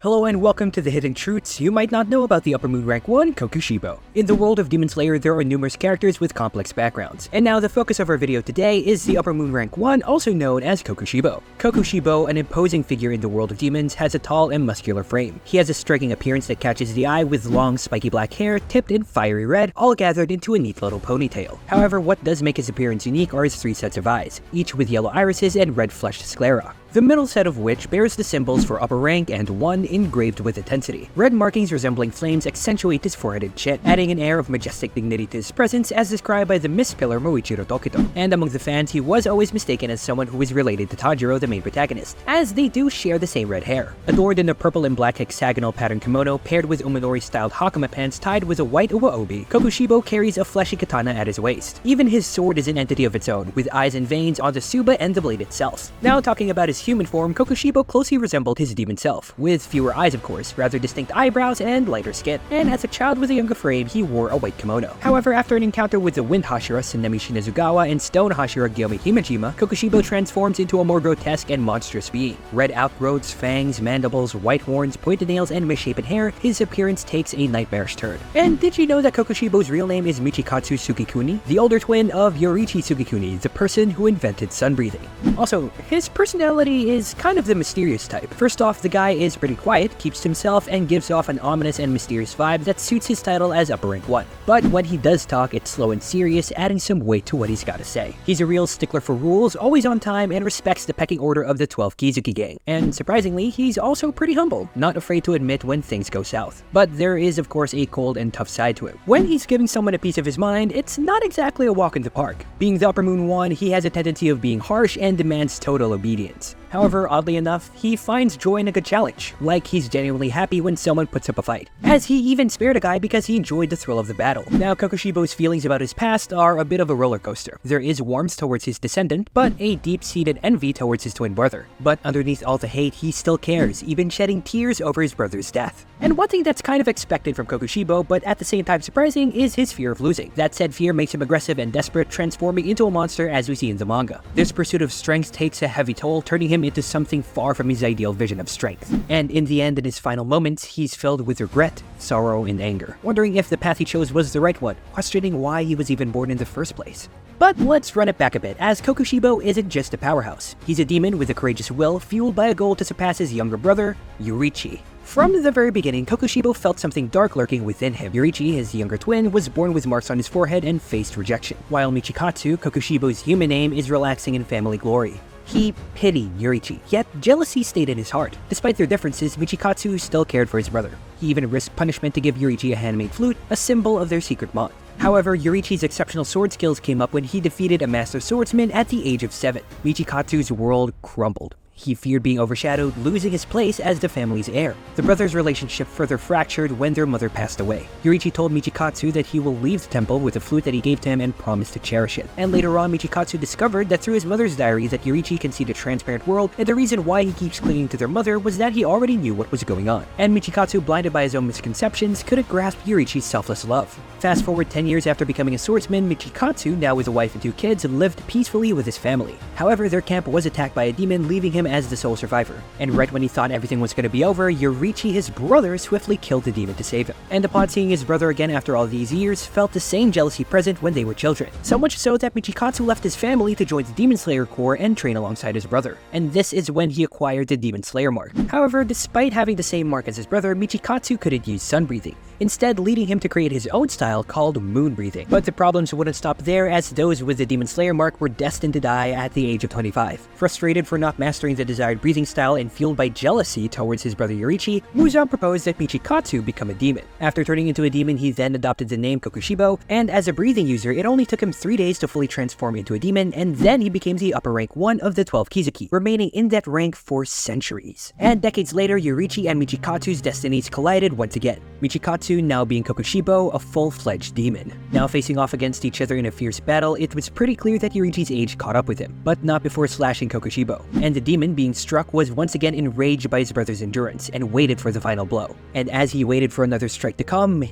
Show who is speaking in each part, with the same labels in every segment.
Speaker 1: Hello and welcome to the hidden truths you might not know about the Upper Moon Rank 1 Kokushibo. In the world of Demon Slayer, there are numerous characters with complex backgrounds. And now the focus of our video today is the Upper Moon Rank 1, also known as Kokushibo. Kokushibo, an imposing figure in the world of demons, has a tall and muscular frame. He has a striking appearance that catches the eye with long spiky black hair tipped in fiery red, all gathered into a neat little ponytail. However, what does make his appearance unique are his three sets of eyes, each with yellow irises and red fleshed sclera, the middle set of which bears the symbols for upper rank and 1 engraved with intensity. Red markings resembling flames accentuate his forehead and chin, adding an air of majestic dignity to his presence as described by the Mist Pillar Moichiro Tokito. And among the fans, he was always mistaken as someone who is related to Tanjiro, the main protagonist, as they do share the same red hair. Adored in a purple and black hexagonal pattern kimono paired with Uminori-styled hakama pants tied with a white uwa-obi, Kokushibo carries a fleshy katana at his waist. Even his sword is an entity of its own, with eyes and veins on the tsuba and the blade itself. Now talking about his human form, Kokushibo closely resembled his demon self, with fewer eyes of course, rather distinct eyebrows, and lighter skin. And as a child with a younger frame, he wore a white kimono. However, after an encounter with the wind hashira Sanemi Shinazugawa and stone hashira Gyomi Himejima, Kokushibo transforms into a more grotesque and monstrous being. Red outgrowths, fangs, mandibles, white horns, pointed nails, and misshapen hair, his appearance takes a nightmarish turn. And did you know that Kokushibo's real name is Michikatsu Sugikuni, the older twin of Yoriichi Sugikuni, the person who invented sun breathing? Also, his personality is kind of the mysterious type. First off, the guy is pretty quiet, keeps to himself, and gives off an ominous and mysterious vibe that suits his title as Upper Rank 1. But when he does talk, it's slow and serious, adding some weight to what he's got to say. He's a real stickler for rules, always on time, and respects the pecking order of the 12 Kizuki gang. And surprisingly, he's also pretty humble, not afraid to admit when things go south. But there is of course a cold and tough side to him. When he's giving someone a piece of his mind, it's not exactly a walk in the park. Being the Upper Moon 1, he has a tendency of being harsh and demands total obedience. However, oddly enough, he finds joy in a good challenge, like he's genuinely happy when someone puts up a fight, as he even spared a guy because he enjoyed the thrill of the battle. Now, Kokushibo's feelings about his past are a bit of a roller coaster. There is warmth towards his descendant, but a deep-seated envy towards his twin brother. But underneath all the hate, he still cares, even shedding tears over his brother's death. And one thing that's kind of expected from Kokushibo, but at the same time surprising, is his fear of losing. That said fear makes him aggressive and desperate, transforming into a monster as we see in the manga. This pursuit of strength takes a heavy toll, turning him into something far from his ideal vision of strength. And in the end, in his final moments, he's filled with regret, sorrow, and anger, wondering if the path he chose was the right one, questioning why he was even born in the first place. But let's run it back a bit, as Kokushibo isn't just a powerhouse. He's a demon with a courageous will, fueled by a goal to surpass his younger brother, Yoriichi. From the very beginning, Kokushibo felt something dark lurking within him. Yoriichi, his younger twin, was born with marks on his forehead and faced rejection, while Michikatsu, Kokushibo's human name, is relaxing in family glory. He pitied Yoriichi, yet jealousy stayed in his heart. Despite their differences, Michikatsu still cared for his brother. He even risked punishment to give Yoriichi a handmade flute, a symbol of their secret bond. However, Yoriichi's exceptional sword skills came up when he defeated a master swordsman at the age of 7. Michikatsu's world crumbled. He feared being overshadowed, losing his place as the family's heir. The brothers' relationship further fractured when their mother passed away. Yoriichi told Michikatsu that he will leave the temple with a flute that he gave to him and promised to cherish it. And later on, Michikatsu discovered that through his mother's diary that Yoriichi can see the transparent world, and the reason why he keeps clinging to their mother was that he already knew what was going on. And Michikatsu, blinded by his own misconceptions, couldn't grasp Yoriichi's selfless love. Fast forward 10 years after becoming a swordsman, Michikatsu, now with a wife and 2 kids, lived peacefully with his family. However, their camp was attacked by a demon, leaving him as the sole survivor. And right when he thought everything was going to be over, Yoriichi, his brother, swiftly killed the demon to save him. And upon seeing his brother again after all these years, felt the same jealousy present when they were children. So much so that Michikatsu left his family to join the Demon Slayer Corps and train alongside his brother. And this is when he acquired the Demon Slayer mark. However, despite having the same mark as his brother, Michikatsu couldn't use sun breathing, instead leading him to create his own style called moon breathing. But the problems wouldn't stop there, as those with the Demon Slayer mark were destined to die at the age of 25. Frustrated for not mastering the desired breathing style and fueled by jealousy towards his brother Yoriichi, Muzan proposed that Michikatsu become a demon. After turning into a demon, he then adopted the name Kokushibo, and as a breathing user, it only took him 3 days to fully transform into a demon, and then he became the upper rank 1 of the 12 Kizuki, remaining in that rank for centuries. And decades later, Yoriichi and Michikatsu's destinies collided once again. Michikatsu now being Kokushibo, a full-fledged demon. Now facing off against each other in a fierce battle, it was pretty clear that Yoriichi's age caught up with him, but not before slashing Kokushibo. And the demon being struck was once again enraged by his brother's endurance and waited for the final blow. And as he waited for another strike to come,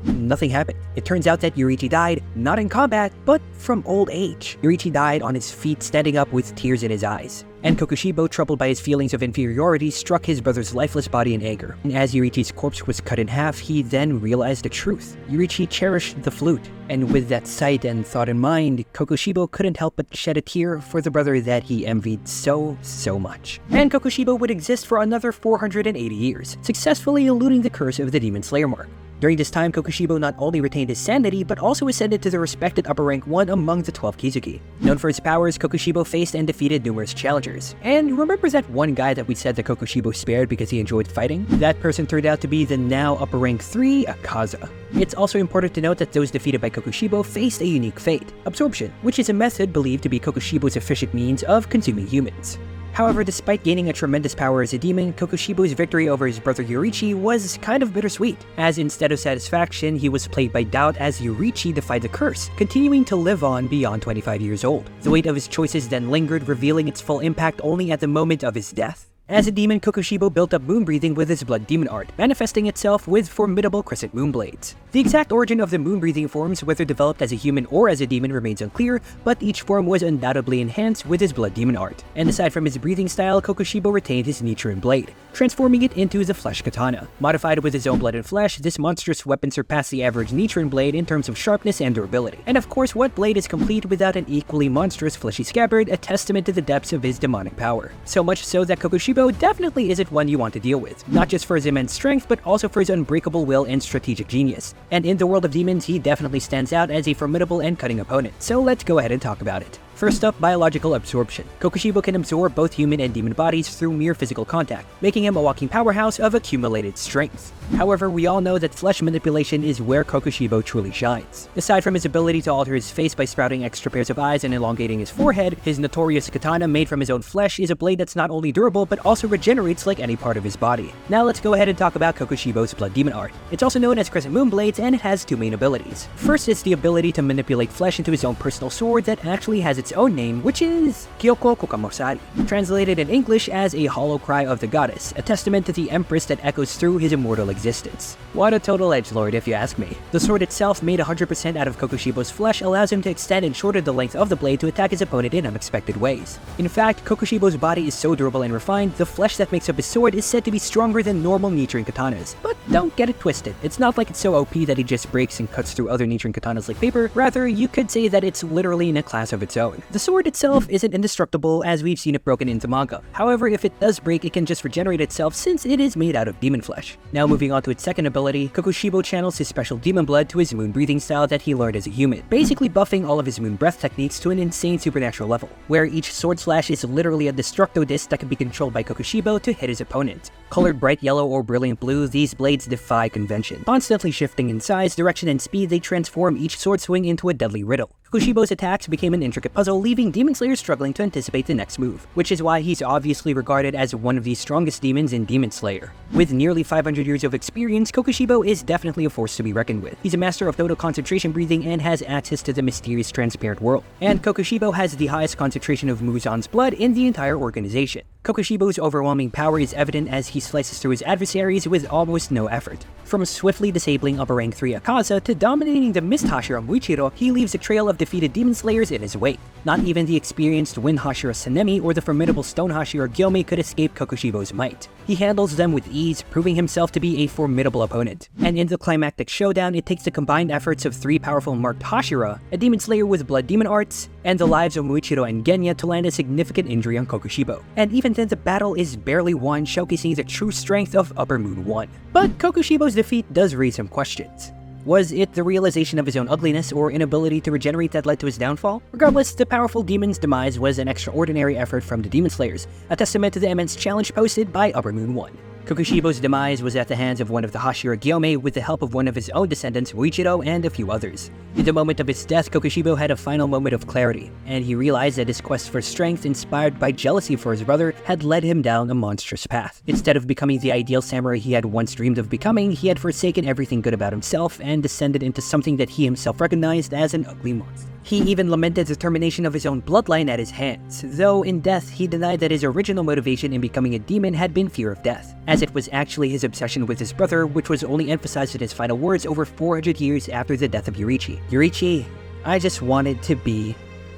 Speaker 1: Nothing happened. It turns out that Yorichi died, not in combat, but from old age. Yorichi died on his feet, standing up with tears in his eyes. And Kokushibo, troubled by his feelings of inferiority, struck his brother's lifeless body in anger. And as Yorichi's corpse was cut in half, he then realized the truth. Yorichi cherished the flute. And with that sight and thought in mind, Kokushibo couldn't help but shed a tear for the brother that he envied so much. And Kokushibo would exist for another 480 years, successfully eluding the curse of the Demon Slayer mark. During this time, Kokushibo not only retained his sanity, but also ascended to the respected upper rank 1 among the 12 kizuki. Known for his powers, Kokushibo faced and defeated numerous challengers. And remember that one guy that we said that Kokushibo spared because he enjoyed fighting? That person turned out to be the now upper rank 3 Akaza. It's also important to note that those defeated by Kokushibo faced a unique fate, absorption, which is a method believed to be Kokushibo's efficient means of consuming humans. However, despite gaining a tremendous power as a demon, Kokushibo's victory over his brother Yorichi was kind of bittersweet, as instead of satisfaction, he was plagued by doubt as Yorichi defied the curse, continuing to live on beyond 25 years old. The weight of his choices then lingered, revealing its full impact only at the moment of his death. As a demon, Kokushibo built up moon breathing with his blood demon art, manifesting itself with formidable crescent moon blades. The exact origin of the moon breathing forms, whether developed as a human or as a demon, remains unclear, but each form was undoubtedly enhanced with his blood demon art. And aside from his breathing style, Kokushibo retained his Nichiren blade, transforming it into the flesh katana. Modified with his own blood and flesh, this monstrous weapon surpassed the average Nichiren blade in terms of sharpness and durability. And of course, what blade is complete without an equally monstrous fleshy scabbard, a testament to the depths of his demonic power. So much so that Kokushibo definitely isn't one you want to deal with, not just for his immense strength, but also for his unbreakable will and strategic genius. And in the world of demons, he definitely stands out as a formidable and cutting opponent. So let's go ahead and talk about it. First up, biological absorption. Kokushibo can absorb both human and demon bodies through mere physical contact, making him a walking powerhouse of accumulated strength. However, we all know that flesh manipulation is where Kokushibo truly shines. Aside from his ability to alter his face by sprouting extra pairs of eyes and elongating his forehead, his notorious katana made from his own flesh is a blade that's not only durable but also regenerates like any part of his body. Now let's go ahead and talk about Kokushibo's blood demon art. It's also known as Crescent Moon Blades, and it has two main abilities. First is the ability to manipulate flesh into his own personal sword that actually has its own name, which is Kyoko Kokamosari, translated in English as a hollow cry of the goddess, a testament to the empress that echoes through his immortal existence. What a total edgelord if you ask me. The sword itself, made 100% out of Kokushibo's flesh, allows him to extend and shorten the length of the blade to attack his opponent in unexpected ways. In fact, Kokushibo's body is so durable and refined, the flesh that makes up his sword is said to be stronger than normal Nichiren katanas. But don't get it twisted, it's not like it's so OP that he just breaks and cuts through other Nichiren katanas like paper. Rather, you could say that it's literally in a class of its own. The sword itself isn't indestructible, as we've seen it broken in the manga. However, if it does break, it can just regenerate itself since it is made out of demon flesh. Now moving on to its second ability, Kokushibo channels his special demon blood to his moon breathing style that he learned as a human, basically buffing all of his moon breath techniques to an insane supernatural level, where each sword slash is literally a destructo disc that can be controlled by Kokushibo to hit his opponent. Colored bright yellow or brilliant blue, these blades defy convention. Constantly shifting in size, direction, and speed, they transform each sword swing into a deadly riddle. Kokushibo's attacks became an intricate puzzle, leaving Demon Slayer struggling to anticipate the next move, which is why he's obviously regarded as one of the strongest demons in Demon Slayer. With nearly 500 years of experience, Kokushibo is definitely a force to be reckoned with. He's a master of total concentration breathing and has access to the mysterious transparent world. And Kokushibo has the highest concentration of Muzan's blood in the entire organization. Kokushibo's overwhelming power is evident as he slices through his adversaries with almost no effort. From swiftly disabling upper rank 3 Akaza to dominating the mist hashira Muichiro, he leaves a trail of defeated demon slayers in his wake. Not even the experienced wind hashira Sanemi or the formidable stone hashira Gyome could escape Kokushibo's might. He handles them with ease, proving himself to be a formidable opponent. And in the climactic showdown, it takes the combined efforts of 3 powerful marked hashira, a demon slayer with blood demon arts, and the lives of Muichiro and Genya to land a significant injury on Kokushibo. And even then, the battle is barely won, showcasing the true strength of Upper Moon 1. But Kokushibo's defeat does raise some questions. Was it the realization of his own ugliness or inability to regenerate that led to his downfall? Regardless, the powerful demon's demise was an extraordinary effort from the Demon Slayers, a testament to the immense challenge posted by Upper Moon 1. Kokushibo's demise was at the hands of one of the Hashira Gyome with the help of one of his own descendants, Muichiro, and a few others. In the moment of his death, Kokushibo had a final moment of clarity, and he realized that his quest for strength, inspired by jealousy for his brother, had led him down a monstrous path. Instead of becoming the ideal samurai he had once dreamed of becoming, he had forsaken everything good about himself and descended into something that he himself recognized as an ugly monster. He even lamented the termination of his own bloodline at his hands, though in death he denied that his original motivation in becoming a demon had been fear of death, as it was actually his obsession with his brother, which was only emphasized in his final words over 400 years after the death of Yoriichi. Yoriichi, I just wanted to be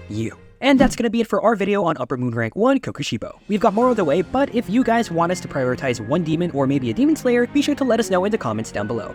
Speaker 1: you. And that's gonna be it for our video on Upper Moon Rank 1 Kokushibo. We've got more on the way, but if you guys want us to prioritize one demon or maybe a demon slayer, be sure to let us know in the comments down below.